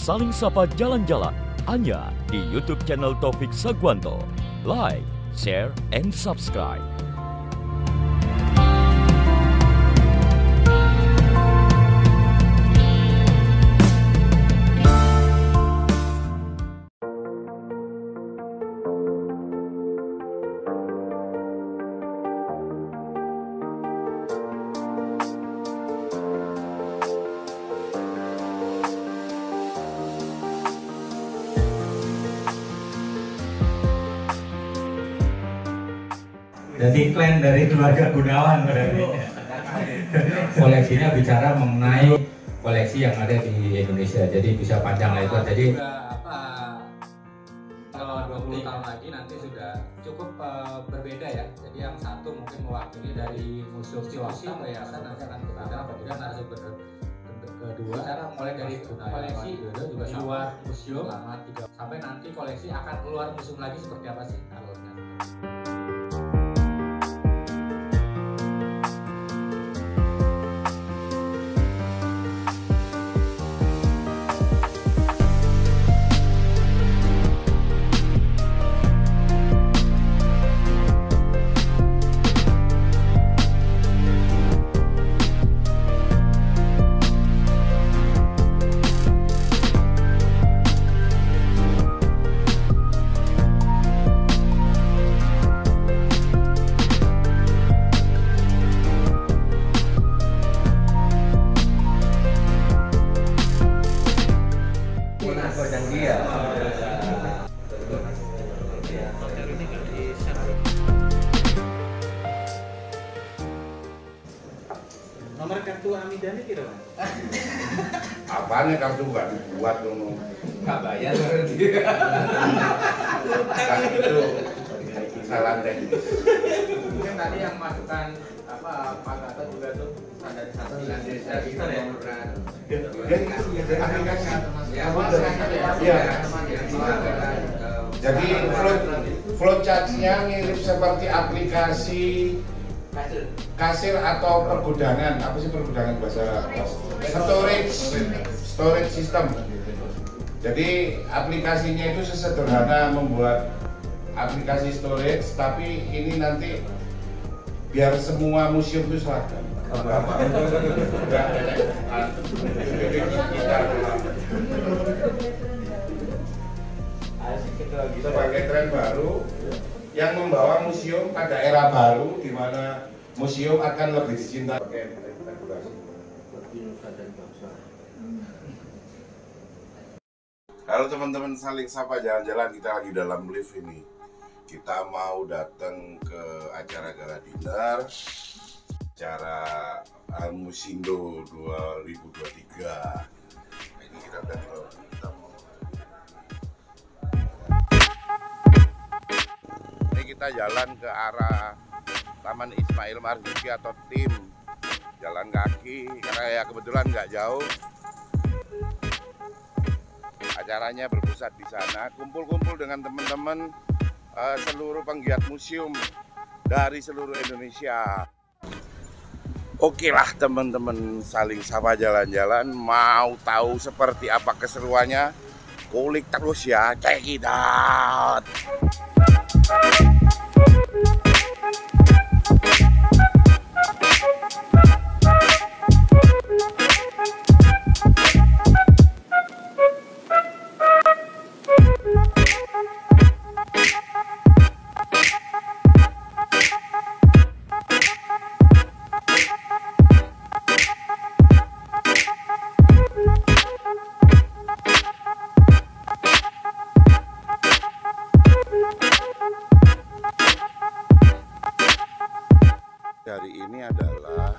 Saling Sapa Jalan-Jalan hanya di YouTube channel Taufik Sagwanto. Like, share, and subscribe. Jadi klaim dari keluarga Gunawan berarti. Koleksinya bicara mengenai koleksi yang ada di Indonesia. Jadi bisa panjang lebar. Jadi kalau 20 tahun lagi nanti sudah cukup berbeda ya. Jadi yang satu mungkin mewakili dari museum swasta, yayasan, nanti akan kita apabila narasumber kedua mulai dari koleksi juga di luar museum selama 3 sampai nanti koleksi akan keluar museum lagi seperti apa sih alurnya. Nomor kartu Amidani kira kan? Apaan kartu nggak dibuat dong? nggak bayar. Itu kesalahan teknis. Mungkin tadi yang masukkan apa Pak Gatot juga tuh standarisasi Indonesia gitu ya. Jadi flowchart-nya mirip seperti aplikasi kasir atau pergudangan. Apa sih pergudangan bahasa storage system. Jadi aplikasinya itu sesederhana membuat aplikasi storage, tapi ini nanti biar semua museum itu seragam. Sebagai tren baru yang membawa museum pada era baru di mana museum akan lebih dicintai. Halo teman-teman, Saling Sapa Jalan-Jalan, kita lagi dalam lift ini. Kita mau datang ke acara gala dinner, acara Musindo 2023. Ini kita mau. Ini kita jalan ke arah Taman Ismail Marzuki atau tim jalan kaki karena ya kebetulan nggak jauh. Acaranya berpusat di sana, kumpul-kumpul dengan teman-teman seluruh penggiat museum dari seluruh Indonesia. Oke lah teman-teman, Saling Sapa Jalan-Jalan, mau tahu seperti apa keseruannya? Kulik terus ya, check it out. Hari ini adalah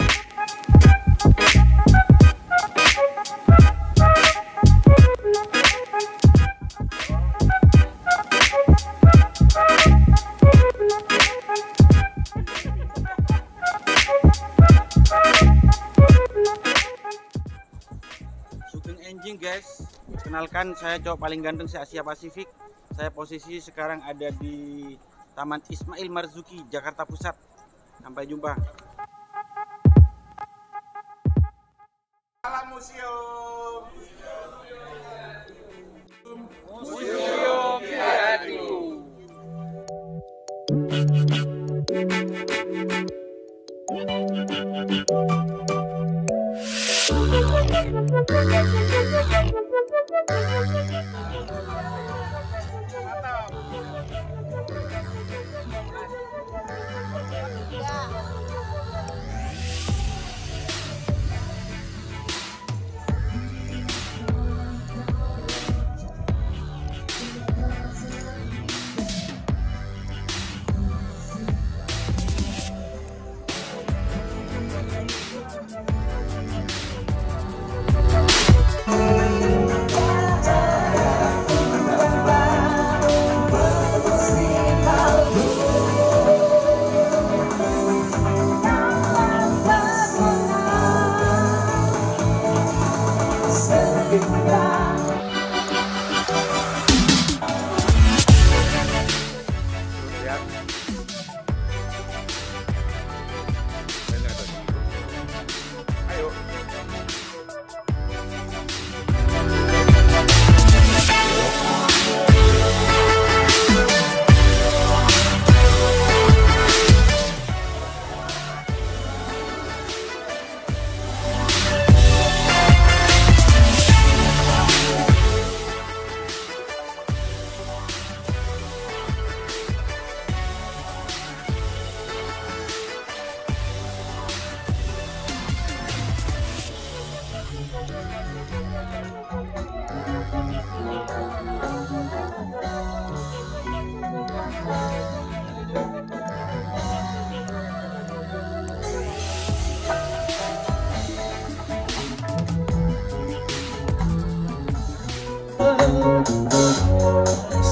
Sugeng Enjing guys, kenalkan saya cowok paling ganteng se Asia Pasifik. Saya posisi sekarang ada di Taman Ismail Marzuki, Jakarta Pusat. Sampai jumpa. Salam museum.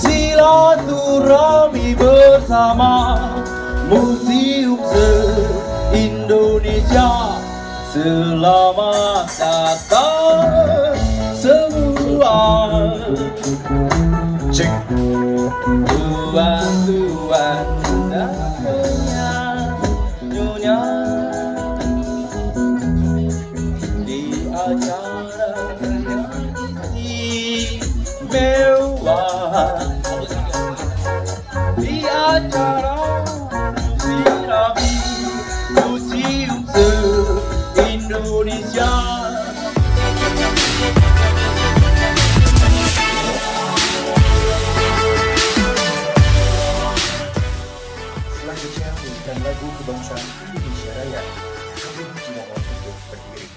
Silaturahmi bersama Museum se-Indonesia. Selamat datang semua. Cek tuan-tuan dan nyonya di acara mewah, di acara sirabi Museum se-Indonesia. Selanjutnya menyanyikan lagu kebangsaan Indonesia Raya. Kami dimohon untuk berdiri.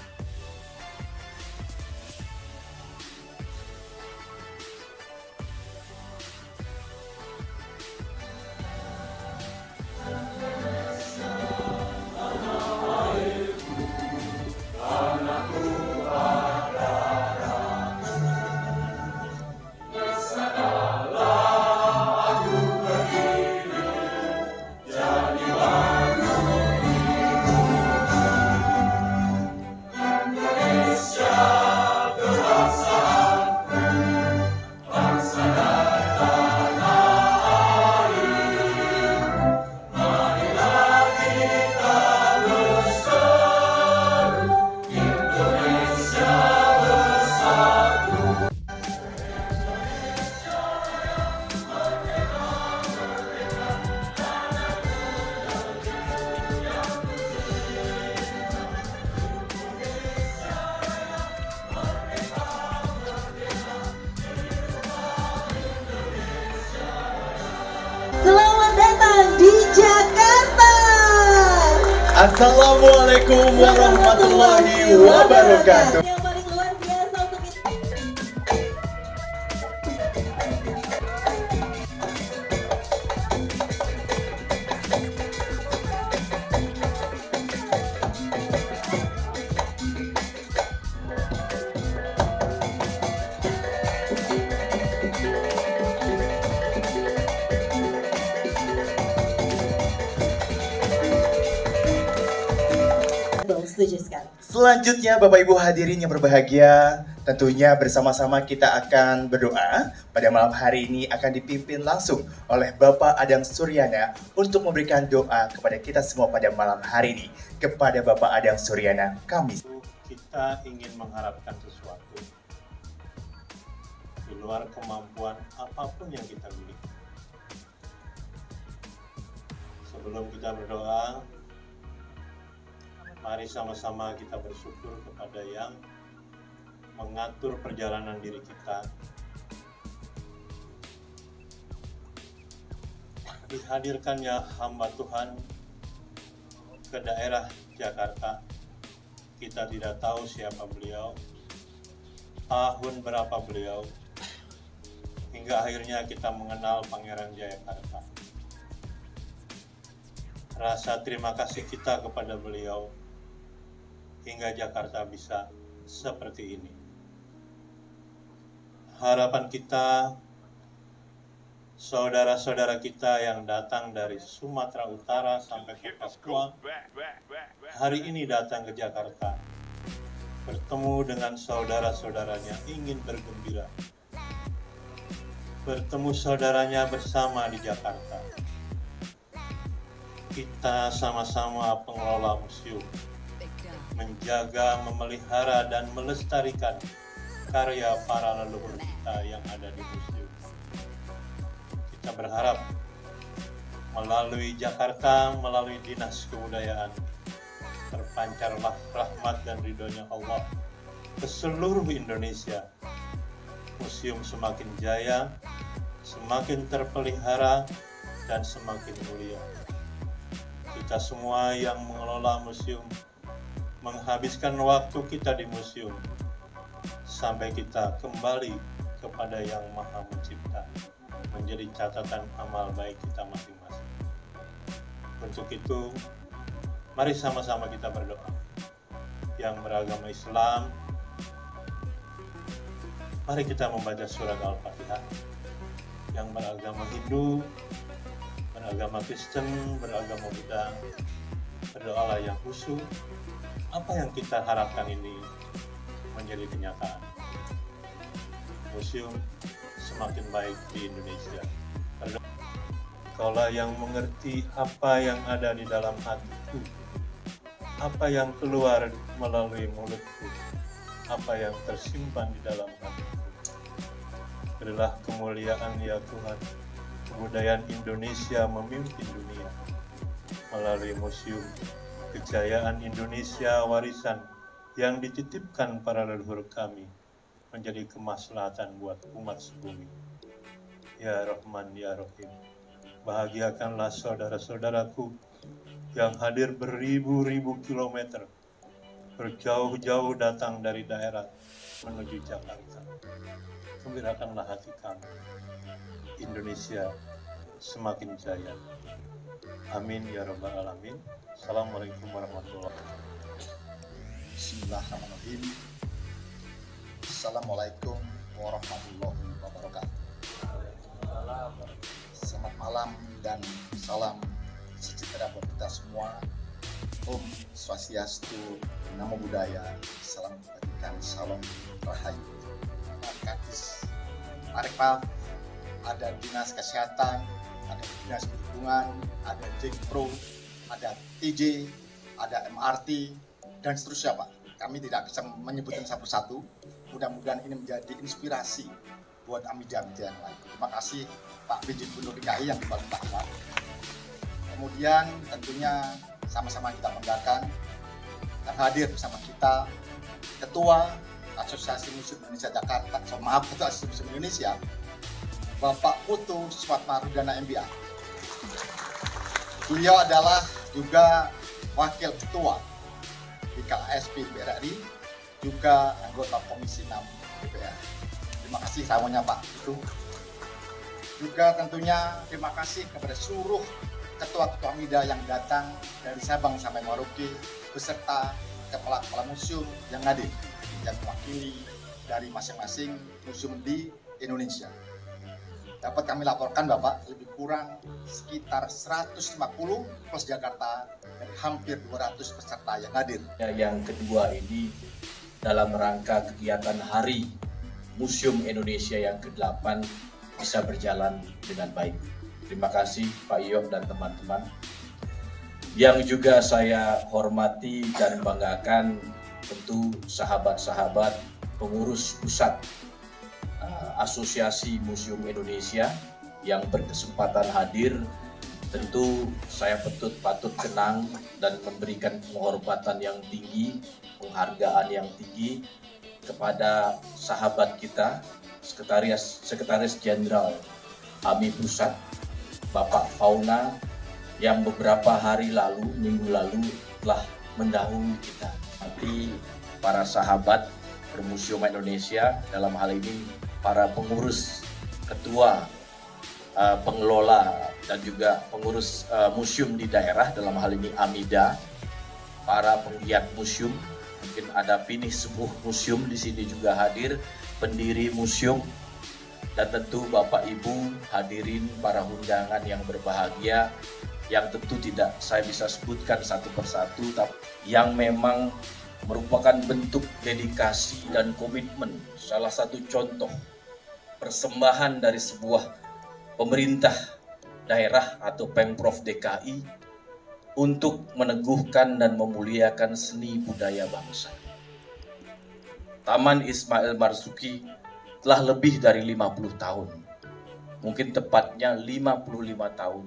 Selamat datang di Jakarta. Assalamualaikum warahmatullahi wabarakatuh. Yang paling luar biasa untuk kita. Setuju sekali. Selanjutnya Bapak Ibu hadirin yang berbahagia, tentunya bersama-sama kita akan berdoa. Pada malam hari ini akan dipimpin langsung oleh Bapak Adang Suryana untuk memberikan doa kepada kita semua pada malam hari ini. Kepada Bapak Adang Suryana, kami kita ingin mengharapkan sesuatu di luar kemampuan apapun yang kita miliki. Sebelum kita berdoa, mari sama-sama kita bersyukur kepada Yang mengatur perjalanan diri kita. Dihadirkannya hamba Tuhan ke daerah Jakarta, kita tidak tahu siapa beliau, tahun berapa beliau, hingga akhirnya kita mengenal Pangeran Jayakarta. Rasa terima kasih kita kepada beliau hingga Jakarta bisa seperti ini. Harapan kita, saudara-saudara kita yang datang dari Sumatera Utara sampai ke Papua, hari ini datang ke Jakarta, bertemu dengan saudara-saudaranya, ingin bergembira, bertemu saudaranya bersama di Jakarta. Kita sama-sama pengelola museum, menjaga, memelihara, dan melestarikan karya para leluhur kita yang ada di museum. Kita berharap melalui Jakarta, melalui Dinas Kebudayaan, terpancarlah rahmat dan ridhonya Allah ke seluruh Indonesia. Museum semakin jaya, semakin terpelihara, dan semakin mulia. Kita semua yang mengelola museum menghabiskan waktu kita di museum sampai kita kembali kepada Yang Maha Mencipta, menjadi catatan amal baik kita masing-masing. Untuk itu, mari sama-sama kita berdoa. Yang beragama Islam, mari kita membaca surat Al-Fatihah. Yang beragama Hindu, beragama Kristen, beragama Buddha, berdoalah yang khusyuk. Apa yang kita harapkan ini menjadi kenyataan. Museum semakin baik di Indonesia. Kaulah yang mengerti apa yang ada di dalam hatiku, apa yang keluar melalui mulutku, apa yang tersimpan di dalam hatiku. Berilah kemuliaan ya Tuhan, kebudayaan Indonesia memimpin dunia melalui museum, kejayaan Indonesia warisan yang dititipkan para leluhur kami menjadi kemaslahatan buat umat sebumi. Ya Rahman ya Rahim, bahagiakanlah saudara-saudaraku yang hadir beribu-ribu kilometer, berjauh-jauh datang dari daerah menuju Jakarta. Gembirakanlah hati kami. Indonesia semakin jaya. Amin ya Rabbal Alamin. Assalamualaikum warahmatullahi wabarakatuh. Bismillahirrahmanirrahim. Assalamualaikum warahmatullahi wabarakatuh. Selamat malam dan salam sejahtera buat kita semua. Om Swastiastu, Namo Buddhaya, salam kebajikan, salam rahayu. Kadis Parekraf, ada Dinas Kesehatan, ada Dinas Perhubungan, ada Jekpro, ada TJ, ada MRT, dan seterusnya Pak. Kami tidak bisa menyebutkan satu-satu. Mudah-mudahan ini menjadi inspirasi buat amida-amida yang lain. Terima kasih Pak PJ Gubernur DKI yang paling Pak. Kemudian tentunya sama-sama kita banggakan dan hadir bersama kita Ketua Asosiasi Museum Indonesia Jakarta, Ketua Asosiasi Museum Indonesia, Bapak Putu Swatmarudana MBA. Beliau adalah juga Wakil Ketua di KASP BRI, juga anggota Komisi 6 DPR. Terima kasih semuanya Pak Putu. Juga tentunya terima kasih kepada seluruh ketua-ketua MIDA yang datang dari Sabang sampai Merauke, beserta kepala-kepala museum yang hadir yang mewakili dari masing-masing museum di Indonesia. Dapat kami laporkan Bapak, lebih kurang sekitar 150 plus Jakarta dari hampir 200 peserta yang hadir. Yang kedua ini dalam rangka kegiatan Hari Museum Indonesia yang ke-8 bisa berjalan dengan baik. Terima kasih Pak Iyop dan teman-teman. Yang juga saya hormati dan banggakan tentu sahabat-sahabat pengurus pusat Asosiasi Museum Indonesia yang berkesempatan hadir. Tentu saya patut kenang dan memberikan penghormatan yang tinggi, penghargaan yang tinggi kepada sahabat kita, Sekretaris Jenderal AMI Pusat, Bapak Fauna, yang beberapa hari lalu, minggu lalu telah mendahului kita. Nanti para sahabat Permusiuman Indonesia, dalam hal ini para pengurus, ketua, pengelola, dan juga pengurus museum di daerah, dalam hal ini AMIDA, para penggiat museum, mungkin ada Pinih Sepuh Museum di sini juga hadir, pendiri museum, dan tentu Bapak Ibu hadirin para undangan yang berbahagia, yang tentu tidak saya bisa sebutkan satu persatu, tapi yang memang merupakan bentuk dedikasi dan komitmen, salah satu contoh persembahan dari sebuah pemerintah daerah atau Pemprov DKI untuk meneguhkan dan memuliakan seni budaya bangsa. Taman Ismail Marzuki telah lebih dari 50 tahun, mungkin tepatnya 55 tahun,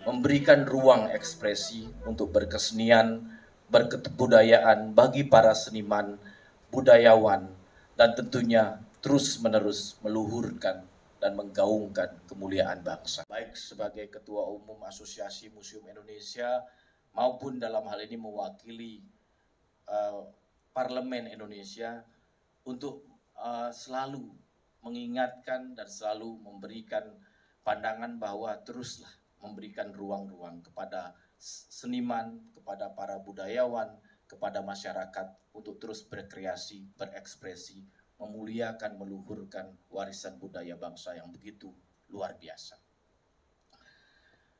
memberikan ruang ekspresi untuk berkesenian, berkebudayaan bagi para seniman, budayawan, dan tentunya terus-menerus meluhurkan dan menggaungkan kemuliaan bangsa. Baik sebagai Ketua Umum Asosiasi Museum Indonesia maupun dalam hal ini mewakili Parlemen Indonesia untuk selalu mengingatkan dan selalu memberikan pandangan bahwa teruslah memberikan ruang-ruang kepada seniman, kepada para budayawan, kepada masyarakat untuk terus berkreasi, berekspresi, memuliakan, meluhurkan warisan budaya bangsa yang begitu luar biasa.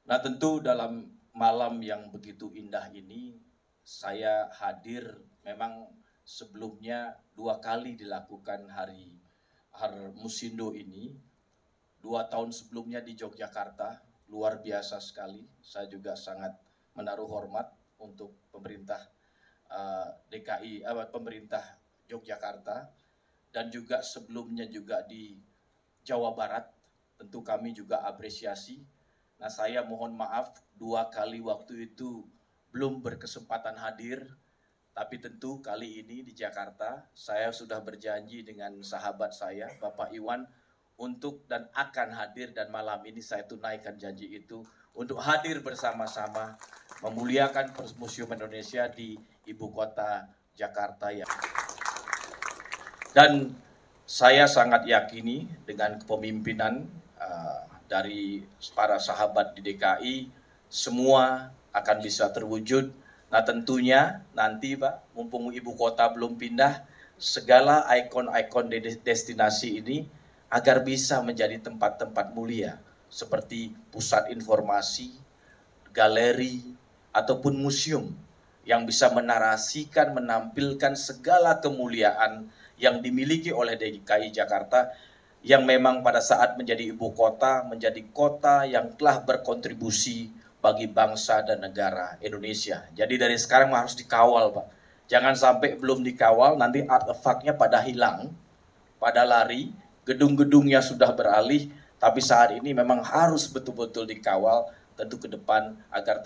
Nah, tentu dalam malam yang begitu indah ini, saya hadir, memang sebelumnya 2 kali dilakukan hari Musindo ini, 2 tahun sebelumnya di Yogyakarta, luar biasa sekali. Saya juga sangat menaruh hormat untuk pemerintah pemerintah Yogyakarta, dan juga sebelumnya juga di Jawa Barat, tentu kami juga apresiasi. Nah, saya mohon maaf 2 kali waktu itu belum berkesempatan hadir, tapi tentu kali ini di Jakarta saya sudah berjanji dengan sahabat saya, Bapak Iwan, untuk dan akan hadir, dan malam ini saya tunaikan janji itu untuk hadir bersama-sama memuliakan Museum Indonesia di ibu kota Jakarta ya. Dan saya sangat yakini dengan kepemimpinan dari para sahabat di DKI, semua akan bisa terwujud. Nah, tentunya nanti Pak, mumpung ibu kota belum pindah, segala ikon-ikon destinasi ini agar bisa menjadi tempat-tempat mulia seperti pusat informasi, galeri, ataupun museum yang bisa menarasikan, menampilkan segala kemuliaan yang dimiliki oleh DKI Jakarta, yang memang pada saat menjadi ibu kota, menjadi kota yang telah berkontribusi bagi bangsa dan negara Indonesia. Jadi dari sekarang harus dikawal, Pak. Jangan sampai belum dikawal, nanti artefaknya pada hilang, pada lari, gedung-gedungnya sudah beralih, tapi saat ini memang harus betul-betul dikawal, tentu ke depan agar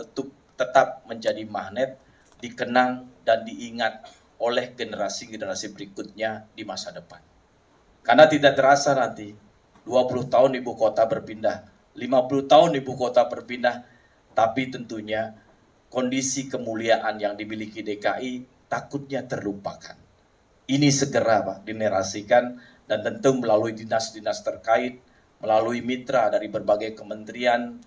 tetap menjadi magnet, dikenang dan diingat oleh generasi-generasi berikutnya di masa depan. Karena tidak terasa nanti 20 tahun ibu kota berpindah, 50 tahun ibu kota berpindah, tapi tentunya kondisi kemuliaan yang dimiliki DKI takutnya terlupakan. Ini segera Pak dinerasikan, dan tentu melalui dinas-dinas terkait, melalui mitra dari berbagai kementerian,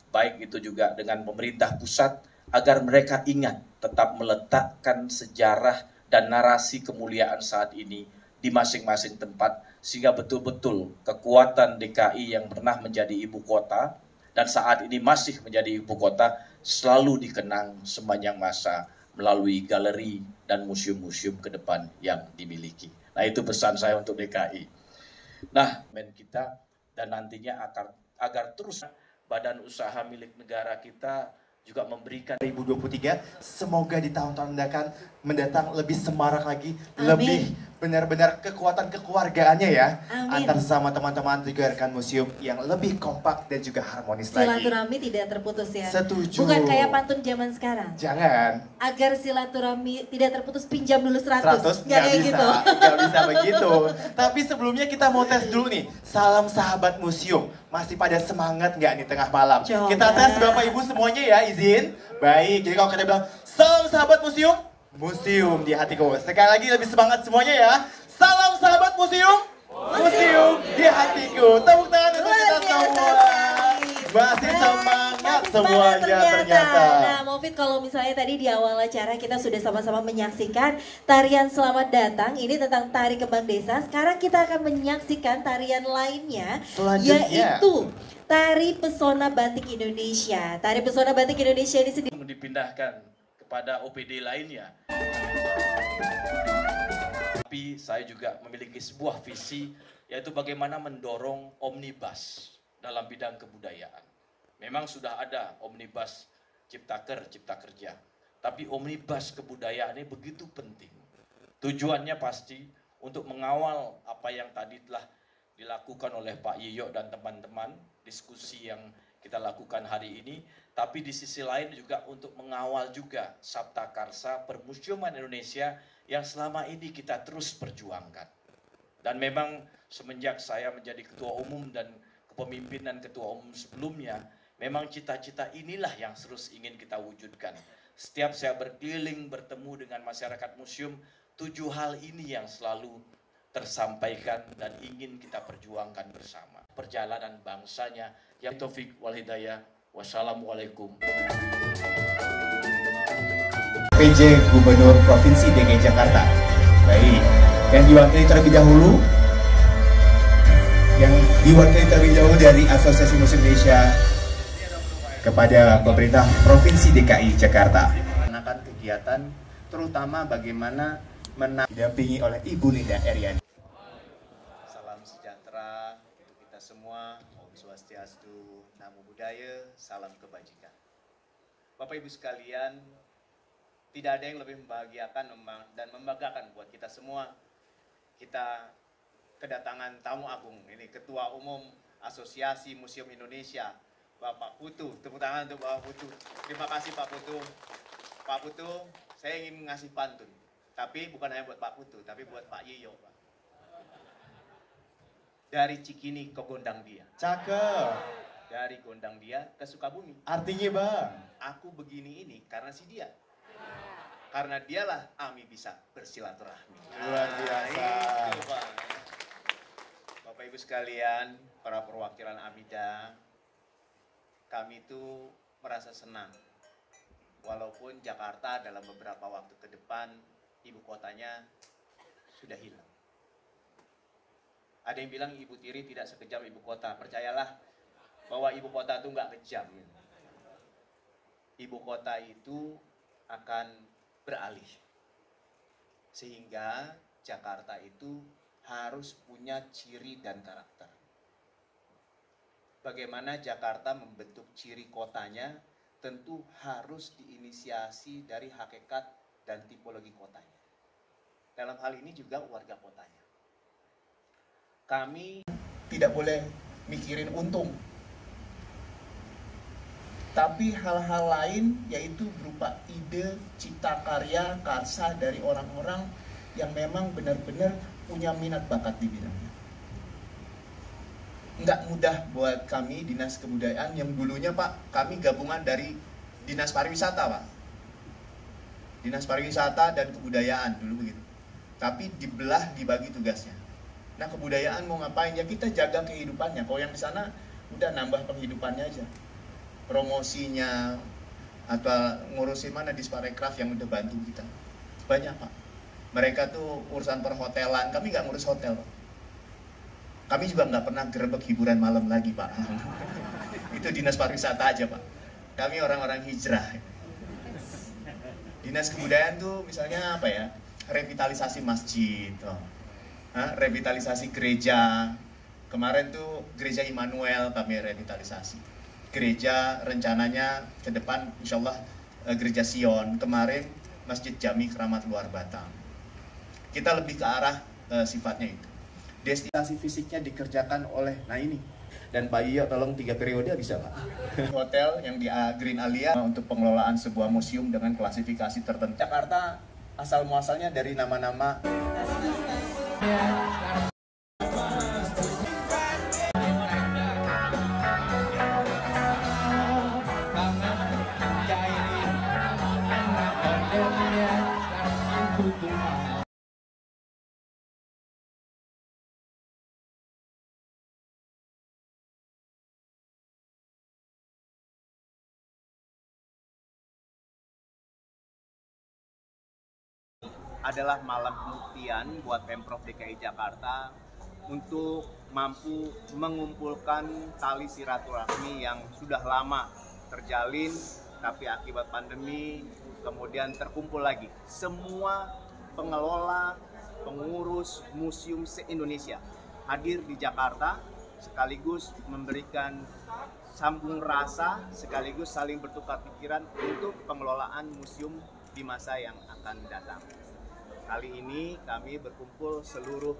baik itu juga dengan pemerintah pusat, agar mereka ingat tetap meletakkan sejarah dan narasi kemuliaan saat ini di masing-masing tempat, sehingga betul-betul kekuatan DKI yang pernah menjadi ibu kota dan saat ini masih menjadi ibu kota selalu dikenang sepanjang masa melalui galeri dan museum-museum ke depan yang dimiliki. Nah, itu pesan saya untuk DKI. Nah, kita dan nantinya agar terus badan usaha milik negara kita juga memberikan 2023, semoga di tahun-tahun mendatang lebih semarak lagi, Amin. lebih benar-benar kekuatan kekeluargaannya ya. Amin. Antar sesama teman-teman juga rekan museum yang lebih kompak dan juga harmonis lagi. Silaturahmi tidak terputus ya. Setuju. Bukan kayak pantun zaman sekarang. Jangan. Agar silaturahmi tidak terputus, pinjam dulu 100 100. nggak kayak bisa, gitu. nggak bisa begitu. Tapi sebelumnya kita mau tes dulu nih. Salam sahabat museum. Masih pada semangat nggak nih tengah malam? Coba. Kita tes Bapak Ibu semuanya ya, izin. Baik, jadi kalau kita bilang salam sahabat museum, museum di hatiku. Sekali lagi lebih semangat semuanya ya. Salam sahabat museum, museum di hatiku. Tepuk tangan untuk kita semua. Masih semangat semuanya ternyata. Nah, Mofid, kalau misalnya tadi di awal acara kita sudah sama-sama menyaksikan tarian Selamat Datang, ini tentang tari kembang desa. Sekarang kita akan menyaksikan tarian lainnya, yaitu Tari Pesona Batik Indonesia. Tari Pesona Batik Indonesia ini sendiri dipindahkan kepada OPD lainnya. Tapi saya juga memiliki sebuah visi, yaitu bagaimana mendorong omnibus dalam bidang kebudayaan. Memang sudah ada omnibus Ciptaker, Cipta Kerja. Tapi omnibus kebudayaan ini begitu penting. Tujuannya pasti untuk mengawal apa yang tadi telah dilakukan oleh Pak Yiyo dan teman-teman, diskusi yang kita lakukan hari ini. Tapi di sisi lain juga untuk mengawal juga Sabta Karsa Permusiuman Indonesia yang selama ini kita terus perjuangkan. Dan memang semenjak saya menjadi ketua umum dan kepemimpinan ketua umum sebelumnya, memang cita-cita inilah yang terus ingin kita wujudkan. Setiap saya berkeliling bertemu dengan masyarakat museum, 7 hal ini yang selalu tersampaikan dan ingin kita perjuangkan bersama. Perjalanan bangsanya, yang taufik wal hidayah. Wassalamualaikum. PJ Gubernur Provinsi DKI Jakarta. Baik, yang diwakili terlebih dahulu dari Asosiasi Museum Indonesia kepada pemerintah Provinsi DKI Jakarta. Melaksanakan kegiatan terutama bagaimana didampingi oleh Ibu Linda Eriani. Salam sejahtera untuk kita semua. Om Swastiastu, Namo Buddhaya, salam kebajikan. Bapak Ibu sekalian, tidak ada yang lebih membahagiakan dan membanggakan buat kita semua. Kita kedatangan tamu agung, ini Ketua Umum Asosiasi Museum Indonesia, Bapak Putu. Tepuk tangan untuk Bapak Putu. Terima kasih Pak Putu. Pak Putu, saya ingin ngasih pantun. Tapi bukan hanya buat Pak Putu, tapi buat Pak Yiyo, Pak. Dari Cikini ke Gondang Dia. Cakep. Dari Gondang Dia ke Sukabumi. Artinya Bang? Aku begini ini karena si dia. Karena dialah Ami bisa bersilaturahmi. Luar biasa. Itu, Pak. Bapak Ibu sekalian, para perwakilan Amida, kami itu merasa senang. Walaupun Jakarta dalam beberapa waktu ke depan, ibu kotanya sudah hilang. Ada yang bilang Ibu Tiri tidak sekejam ibu kota. Percayalah bahwa ibu kota itu nggak kejam. Ibu kota itu akan beralih. Sehingga Jakarta itu harus punya ciri dan karakter. Bagaimana Jakarta membentuk ciri kotanya, tentu harus diinisiasi dari hakikat dan tipologi kotanya. Dalam hal ini juga warga kotanya. Kami tidak boleh mikirin untung, tapi hal-hal lain yaitu berupa ide, cipta karya, karsa dari orang-orang yang memang benar-benar punya minat bakat di bidangnya. Nggak mudah buat kami Dinas Kebudayaan yang dulunya Pak, kami gabungan dari Dinas Pariwisata Pak. Dinas Pariwisata dan Kebudayaan dulu begitu. Tapi dibelah, dibagi tugasnya. Nah kebudayaan mau ngapain? Ya kita jaga kehidupannya. Kalau yang di sana udah nambah penghidupannya aja. Promosinya atau ngurusin mana Disparekraf yang udah bantu kita. Banyak Pak. Mereka tuh urusan perhotelan, kami nggak ngurus hotel Pak. Kami juga nggak pernah gerebek hiburan malam lagi Pak. Itu Dinas Pariwisata aja Pak. Kami orang-orang hijrah. Dinas Kebudayaan tuh misalnya apa ya? Revitalisasi masjid. Revitalisasi gereja. Kemarin tuh gereja Immanuel kami revitalisasi. Gereja rencananya ke depan insya Allah gereja Sion. Kemarin Masjid Jami Keramat Luar Batang. kita lebih ke arah sifatnya itu. Destinasi fisiknya dikerjakan oleh, nah ini. Dan Pak Iyo tolong 3 periode bisa Pak. Hotel yang di Green Alia untuk pengelolaan sebuah museum dengan klasifikasi tertentu. Jakarta asal muasalnya dari nama-nama. Adalah malam pembuktian buat Pemprov DKI Jakarta untuk mampu mengumpulkan tali silaturahmi yang sudah lama terjalin, tapi akibat pandemi kemudian terkumpul lagi. Semua pengelola, pengurus museum se-Indonesia hadir di Jakarta, sekaligus memberikan sambung rasa, sekaligus saling bertukar pikiran untuk pengelolaan museum di masa yang akan datang. Kali ini kami berkumpul seluruh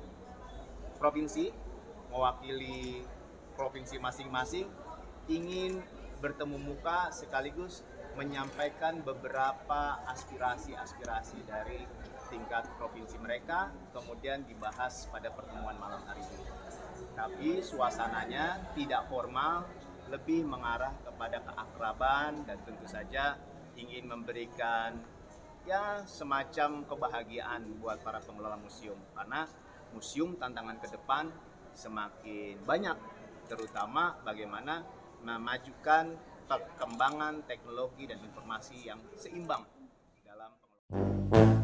provinsi, mewakili provinsi masing-masing, ingin bertemu muka sekaligus menyampaikan beberapa aspirasi-aspirasi dari tingkat provinsi mereka, kemudian dibahas pada pertemuan malam hari ini. Tapi suasananya tidak formal, lebih mengarah kepada keakraban dan tentu saja ingin memberikan ya semacam kebahagiaan buat para pengelola museum, karena museum tantangan ke depan semakin banyak, terutama bagaimana memajukan perkembangan teknologi dan informasi yang seimbang dalam pengelolaan.